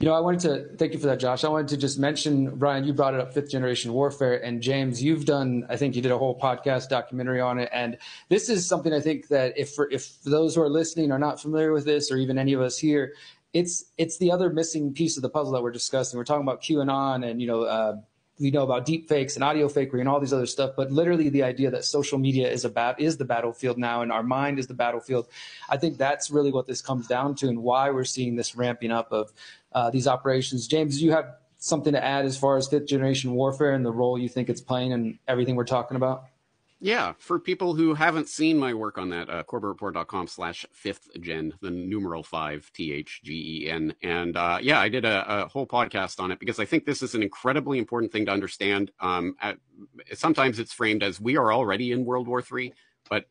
I wanted to thank you for that, Josh. I wanted to just mention, Brian, you brought it up, fifth generation warfare, and James, I think you did a whole podcast documentary on it. And this is something I think that if those who are listening are not familiar with this, or even any of us here, it's the other missing piece of the puzzle that we're discussing. We're talking about QAnon and, we know about deep fakes and audio fakery and all these other stuff, but literally the idea that social media is the battlefield now, and our mind is the battlefield. I think that's really what this comes down to, and why we're seeing this ramping up of these operations. James, do you have something to add as far as fifth generation warfare and the role you think it's playing in everything we're talking about? Yeah, for people who haven't seen my work on that, corbettreport.com/5thgen, the numeral 5, THGEN. And I did a whole podcast on it because I think this is an incredibly important thing to understand. Sometimes it's framed as we are already in World War III, but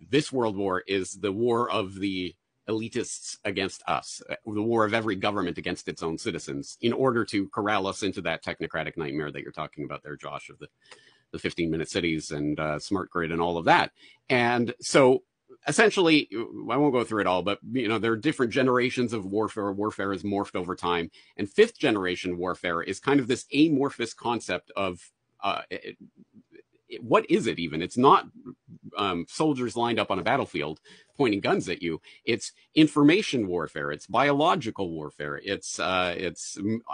this World War is the war of the elitists against us, the war of every government against its own citizens, in order to corral us into that technocratic nightmare that you're talking about there, Josh, of the 15-minute cities and smart grid and all of that. And so essentially, I won't go through it all, but there are different generations of warfare. Warfare has morphed over time. And fifth generation warfare is kind of this amorphous concept of what is it even? It's not soldiers lined up on a battlefield pointing guns at you. It's information warfare. It's biological warfare. It's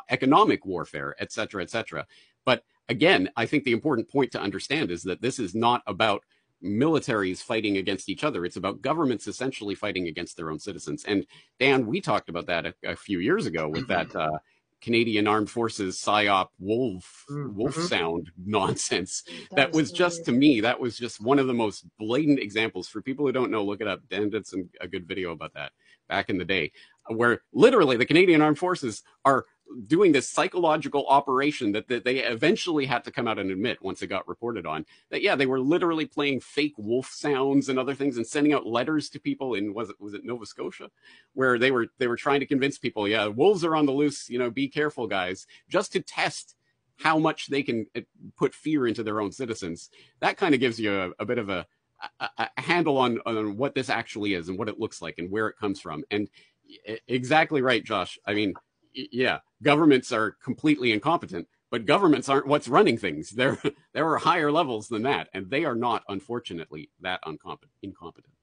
economic warfare, et cetera, et cetera. But again, I think the important point to understand is that this is not about militaries fighting against each other. It's about governments essentially fighting against their own citizens. And Dan, we talked about that a few years ago with that Canadian Armed Forces PSYOP wolf sound nonsense. That was just, to me, that was just one of the most blatant examples. For people who don't know, look it up. Dan did a good video about that back in the day, where literally the Canadian Armed Forces are doing this psychological operation that they eventually had to come out and admit once it got reported on, that they were literally playing fake wolf sounds and other things and sending out letters to people in was it Nova Scotia, where they were trying to convince people, wolves are on the loose, be careful, guys, just to test how much they can put fear into their own citizens. That kind of gives you a bit of a handle on what this actually is and what it looks like and where it comes from. And exactly right, Josh. I mean, governments are completely incompetent, but governments aren't what's running things. There are higher levels than that, and they are not, unfortunately, that incompetent.